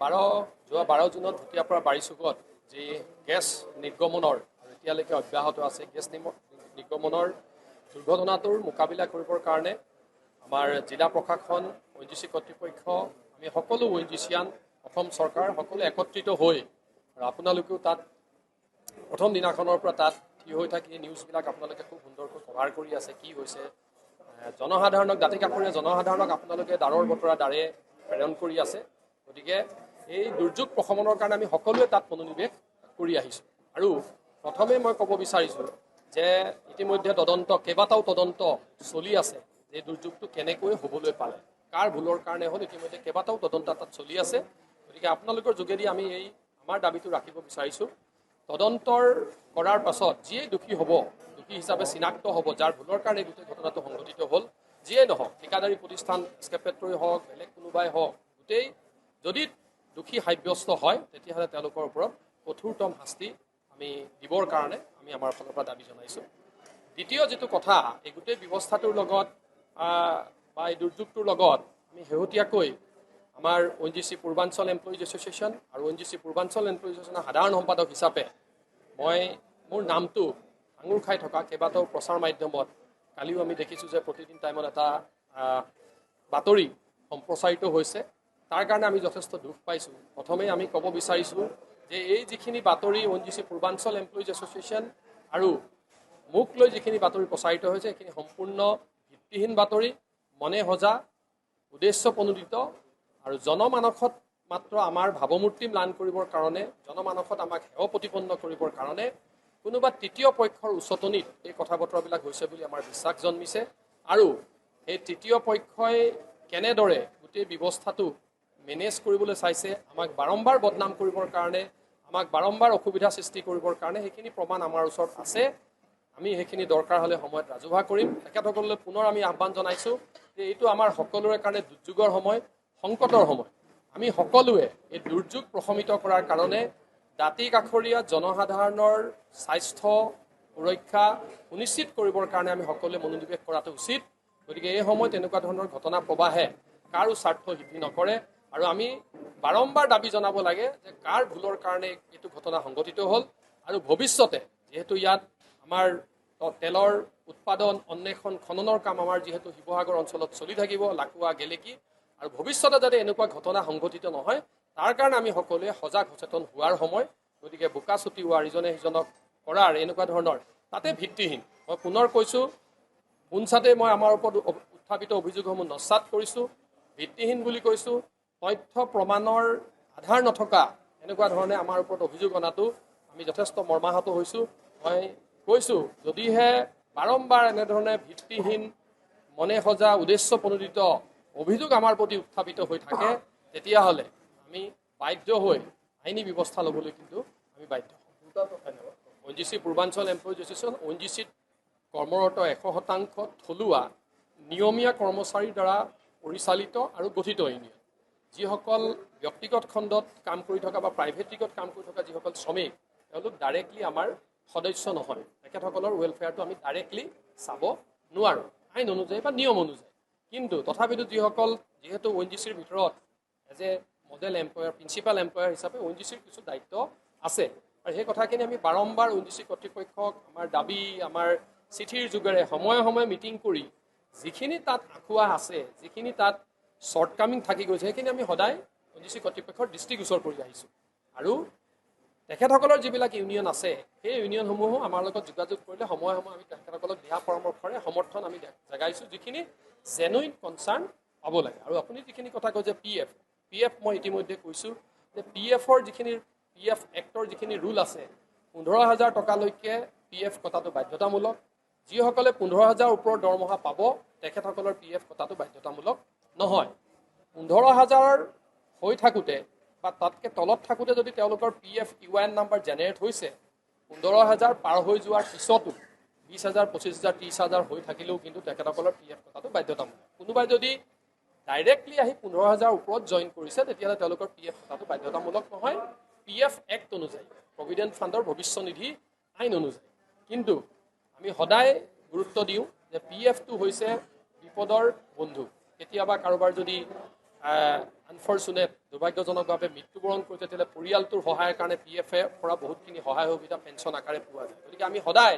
যোৱা 12 জুনত ভুটীয়াৰ পৰা বাৰিচুকত যি গেছ নিৰ্গমনৰ এতিয়ালৈকে অব্যাহত আছে গেছ নিৰ্গমনৰ দুৰ্ঘটনাটোৰ মোকাবিলা কৰিবৰ কাৰণে আমাৰ জিলা প্ৰশাসন ONGC কৰ্তৃপক্ষ আমি সকলো ONGCian অসম চৰকাৰ সকলো একত্ৰিত হৈ আৰু আপোনালোকেও তাত প্ৰথম দিনাখনৰ পৰা তাত থিয় হৈ থাকি নিউজবিলাক আপোনালোকে খুব সুন্দৰকৈ কভাৰ কৰি আছে কি হৈছে জনসাধাৰণক দাঁতিকাষৰীয়া জনসাধাৰণক আপোনালোকে দাৰৰ বতৰা দাৰে প্ৰেৰণ কৰি আছে গতিকে এই দুৰ্যোগ প্ৰশমনৰ কাৰণে আমি সকলোৱে তাত মনোনিৱেশ কৰি আহিছোঁ আৰু প্ৰথমে মই ক'ব বিচাৰিছোঁ যে ইতিমধ্যে কেইবাটাও তদন্ত চলি আছে যে দুৰ্যোগটো কেনেকৈ হ'বলৈ পালে কাৰ ভুলৰ কাৰণে হ'ল ইতিমধ্যে কেইবাটাও তদন্ত তাত চলি আছে গতিকে আপোনালোকৰ যোগেদি আমি আমাৰ দাবীটো ৰাখিব বিচাৰিছোঁ তদন্তৰ কৰাৰ পাছত যিয়ে দোষী হ'ব দোষী হিচাপে চিনাক্ত হ'ব যাৰ ভুলৰ কাৰণে গোটেই ঘটনাটো সংঘটিত হ'ল যিয়ে নহওক ঠিকাদাৰী প্ৰতিষ্ঠান স্কেপেট্ৰই হওক বেলেগ কোনোবাই হওক গোটেই যদি দোষী সাব্যস্ত হয় তেতিয়াহ'লে তেওঁলোকৰ ওপৰত কঠোৰতম শাস্তি আমি দিবৰ কাৰণে আমি আমাৰ ফালৰ পৰা দাবী জনাইছোঁ দ্বিতীয় যিটো কথা এই গোটেই ব্যৱস্থাটোৰ লগত বা এই দুৰ্যোগটোৰ লগত আমি শেহতীয়াকৈ আমাৰ ONGC পূৰ্বাঞ্চল এমপ্লয়িজ এছ'চিয়েশ্যন আৰু ONGC পূৰ্বাঞ্চল এমপ্লয়িজ এছ'চিয়েশ্যনৰ সাধাৰণ সম্পাদক হিচাপে মোৰ নামটো আঙুৰ খাই থকা কেইবাটাও প্ৰচাৰ মাধ্যমত কালিও আমি দেখিছোঁ যে প্ৰতিদিন টাইমত এটা বাতৰি সম্প্ৰচাৰিত হৈছে তাৰ কাৰণে আমি যথেষ্ট দুখ পাইছোঁ প্ৰথমেই আমি ক'ব বিচাৰিছোঁ যে এই যিখিনি বাতৰি ONGC পূৰ্বাঞ্চল এমপ্লয়িজ এছ'চিয়েশ্যন আৰু মোক লৈ যিখিনি বাতৰি প্ৰচাৰিত হৈছে সেইখিনি সম্পূৰ্ণ ভিত্তিহীন বাতৰি মনে সজা উদ্দেশ্যপ্ৰণোদিত আৰু জনমানসত মাত্ৰ আমাৰ ভাৱমূৰ্তি ম্লান কৰিবৰ কাৰণে জনমানসত আমাক হেয় প্ৰতিপন্ন কৰিবৰ কাৰণে কোনোবা তৃতীয় পক্ষৰ উচতনিত এই কথা বতৰাবিলাক হৈছে বুলি আমাৰ বিশ্বাস জন্মিছে আৰু এই তৃতীয় পক্ষই কেনেদৰে গোটেই ব্যৱস্থাটো মেনেজ কৰিবলৈ চাইছে আমাক বাৰম্বাৰ বদনাম কৰিবৰ কাৰণে আমাক বাৰম্বাৰ অসুবিধা সৃষ্টি কৰিবৰ কাৰণে সেইখিনি প্ৰমাণ আমাৰ ওচৰত আছে আমি সেইখিনি দৰকাৰ হ'লে সময়ত ৰাজহুৱা কৰিম তেখেতসকললৈ পুনৰ আমি আহ্বান জনাইছোঁ যে এইটো আমাৰ সকলোৰে কাৰণে দুৰ্যোগৰ সময় সংকটৰ সময় আমি সকলোৱে এই দুৰ্যোগ প্ৰশমিত কৰাৰ কাৰণে দাঁতি কাষৰীয়া জনসাধাৰণৰ স্বাস্থ্য সুৰক্ষা সুনিশ্চিত কৰিবৰ কাৰণে আমি সকলোৱে মনোনিৱেশ কৰাটো উচিত গতিকে এই সময়ত এনেকুৱা ধৰণৰ ঘটনা প্ৰবাহে কাৰো স্বাৰ্থ সিদ্ধি নকৰে আৰু আমি বাৰম্বাৰ দাবী জনাব লাগে যে কাৰ ভুলৰ কাৰণে এইটো ঘটনা সংঘটিত হ'ল আৰু ভৱিষ্যতে যিহেতু ইয়াত আমাৰ তেলৰ উৎপাদন অন্বেষণ খননৰ কাম আমাৰ যিহেতু শিৱসাগৰ অঞ্চলত চলি থাকিব লাকুৱা গেলেকী আৰু ভৱিষ্যতে যাতে এনেকুৱা ঘটনা সংঘটিত নহয় তাৰ কাৰণে আমি সকলোৱে সজাগ সচেতন হোৱাৰ সময় গতিকে বোকা ছটিওৱা ইজনে সিজনক কৰাৰ এনেকুৱা ধৰণৰ তাতে ভিত্তিহীন মই পুনৰ কৈছোঁ পোনছাতে মই আমাৰ ওপৰত উত্থাপিত অভিযোগসমূহ নস্যাৎ কৰিছোঁ ভিত্তিহীন বুলি কৈছোঁ তথ্য প্ৰমাণৰ আধাৰ নথকা এনেকুৱা ধৰণে আমাৰ ওপৰত অভিযোগ অনাটো আমি যথেষ্ট মৰ্মাহত হৈছোঁ মই কৈছোঁ যদিহে বাৰম্বাৰ এনেধৰণে ভিত্তিহীন মনে সজা উদ্দেশ্যপ্ৰণোদিত অভিযোগ আমাৰ প্ৰতি উত্থাপিত হৈ থাকে তেতিয়াহ'লে আমি বাধ্য হৈ আইনী ব্যৱস্থা ল'বলৈ কিন্তু আমি বাধ্য ধন্যবাদ ONGC পূৰ্বাঞ্চল এমপ্লয়িজ এছ'চিয়েশ্যন ONGCত কৰ্মৰত 100% থলুৱা নিয়মীয়া কৰ্মচাৰীৰ দ্বাৰা পৰিচালিত আৰু গঠিত ইউনিয়ন যিসকল ব্যক্তিগত খণ্ডত কাম কৰি থকা বা প্ৰাইভেটিকত কাম কৰি থকা যিসকল শ্ৰমিক তেওঁলোক ডাইৰেক্টলি আমাৰ সদস্য নহয় তেখেতসকলৰ ৱেলফেয়াৰটো আমি ডাইৰেক্টলি চাব নোৱাৰোঁ আইন অনুযায়ী বা নিয়ম অনুযায়ী কিন্তু তথাপিতো যিহেতু ONGCৰ ভিতৰত এজ এ মডেল এমপ্লয়াৰ প্ৰিন্সিপাল এমপ্লয়াৰ হিচাপে ONGCৰ কিছু দায়িত্ব আছে আৰু সেই কথাখিনি আমি বাৰম্বাৰ ONGC কৰ্তৃপক্ষক আমাৰ দাবী আমাৰ চিঠিৰ যোগেৰে সময়ে সময়ে মিটিং কৰি যিখিনি তাত আঁকোৱা আছে যিখিনি তাত শ্বৰ্টকামিং থাকি গৈছে সেইখিনি আমি সদায় ONGC কৰ্তৃপক্ষৰ দৃষ্টিগোচৰ কৰি আহিছোঁ আৰু তেখেতসকলৰ যিবিলাক ইউনিয়ন আছে সেই ইউনিয়নসমূহো আমাৰ লগত যোগাযোগ কৰিলে সময়ে সময়ে আমি তেখেতসকলক দিহা পৰামৰ্শৰে সমৰ্থন আমি জগাইছোঁ যিখিনি জেনুইন কনচাৰ্ণ হ'ব লাগে আৰু আপুনি যিখিনি কথা কয় যে PF মই ইতিমধ্যে কৈছোঁ যে PFৰ যিখিনি PF এক্টৰ যিখিনি ৰুল আছে 15,000 টকালৈকে PF কটাটো বাধ্যতামূলক যিসকলে 15,000 ওপৰৰ দৰমহা পাব তেখেতসকলৰ PF কটাটো বাধ্যতামূলক নহয় 15,000 হৈ থাকোঁতে বা তাতকৈ তলত থাকোঁতে যদি তেওঁলোকৰ PF UIN নাম্বাৰ জেনেৰেট হৈছে 15,000 পাৰ হৈ যোৱাৰ পিছতো 20,000 25,000 30,000 হৈ থাকিলেও কিন্তু তেখেতসকলৰ PF কটাটো বাধ্যতামূলক কোনোবাই যদি ডাইৰেক্টলি আহি 15,000 ওপৰত জইন কৰিছে তেতিয়াহ'লে তেওঁলোকৰ PF কটাটো বাধ্যতামূলক নহয় PF এক্ট অনুযায়ী প্ৰভিডেণ্ট ফাণ্ডৰ ভৱিষ্যনিধি আইন অনুযায়ী কিন্তু আমি সদায় গুৰুত্ব দিওঁ যে PFটো হৈছে বিপদৰ বন্ধু কেতিয়াবা কাৰোবাৰ যদি আনফৰ্চুনেট দুৰ্ভাগ্যজনকভাৱে মৃত্যুবৰণ কৰিছে, তেতিয়াহ'লে পৰিয়ালটোৰ সহায়ৰ কাৰণে PF-এ পৰা বহুতখিনি সহায় সুবিধা পেঞ্চন আকাৰে পোৱা যায়। গতিকে আমি সদায়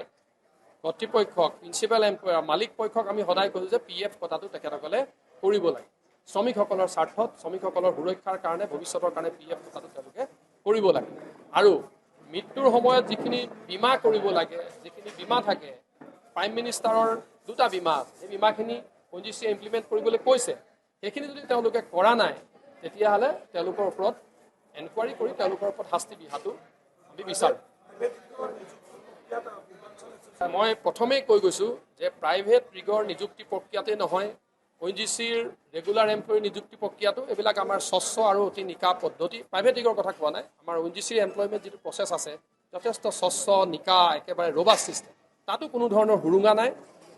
কৰ্তৃপক্ষক, প্ৰিন্সিপাল এমপ্লয়াৰ, মালিক পক্ষক আমি সদায় কৈছোঁ যে PF কথাটো তেখেতসকলে কৰিব লাগে। শ্ৰমিকসকলৰ স্বাৰ্থত, শ্ৰমিকসকলৰ সুৰক্ষাৰ কাৰণে, ভৱিষ্যতৰ কাৰণে PF কথাটো তেওঁলোকে কৰিব লাগে। আৰু মৃত্যুৰ সময়ত যিখিনি বীমা কৰিব লাগে, যিখিনি বীমা থাকে, প্ৰাইম মিনিষ্টাৰৰ 2টা বীমা আছে, সেই বীমাখিনি ONGC-য়ে ইমপ্লিমেণ্ট কৰিবলৈ কৈছে। সেইখিনি যদি তেওঁলোকে কৰা নাই, তেতিয়াহ'লে তেওঁলোকৰ ওপৰত এনকুৱাৰী কৰি তেওঁলোকৰ ওপৰত শাস্তি বিহাটো আমি বিচাৰোঁ। মই প্ৰথমেই কৈ গৈছোঁ যে প্ৰাইভেট ৰিগৰ নিযুক্তি প্ৰক্ৰিয়াতে নহয়, ONGC-ৰ ৰেগুলাৰ এমপ্লয়ী নিযুক্তি প্ৰক্ৰিয়াটো এইবিলাক আমাৰ স্বচ্ছ আৰু অতি নিকা পদ্ধতি। প্ৰাইভেট ৰিগৰ কথা কোৱা নাই, আমাৰ ONGC-ৰ এমপ্লয়মেণ্ট যিটো প্ৰচেছ আছে যথেষ্ট স্বচ্ছ, নিকা, একেবাৰে ৰবাষ্ট ছিষ্টেম। তাতো কোনো ধৰণৰ সুৰুঙা নাই।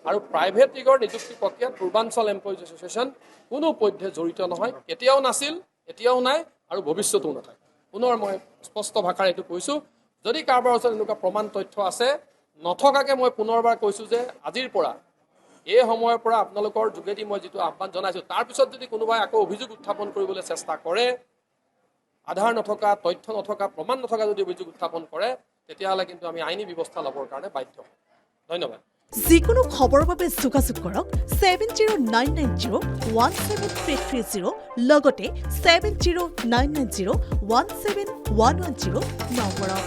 আৰু প্ৰাইভেট ৰিগৰ নিযুক্তি প্ৰক্ৰিয়াত পূৰ্বাঞ্চল এমপ্লয়িজ এছ'চিয়েশ্যন কোনো পধ্যে জড়িত নহয়, কেতিয়াও নাছিল, এতিয়াও নাই আৰু ভৱিষ্যতেও নাথাকে। পুনৰ মই স্পষ্ট ভাষাৰে এইটো কৈছোঁ, যদি কাৰোবাৰ ওচৰত এনেকুৱা প্ৰমাণ তথ্য আছে, নথকাকৈ মই পুনৰবাৰ কৈছোঁ যে আজিৰ পৰা, এই সময়ৰ পৰা আপোনালোকৰ যোগেদি মই যিটো আহ্বান জনাইছোঁ, তাৰপিছত যদি কোনোবাই আকৌ অভিযোগ উত্থাপন কৰিবলৈ চেষ্টা কৰে, আধাৰ নথকা, তথ্য নথকা, প্ৰমাণ নথকা যদি অভিযোগ উত্থাপন কৰে, তেতিয়াহ'লে কিন্তু আমি আইনী ব্যৱস্থা ল'বৰ কাৰণে বাধ্য হ'ম। ধন্যবাদ। যিকোনো খবৰৰ বাবে যোগাযোগ কৰক 7099017330 লগতে 7099017110 নম্বৰত।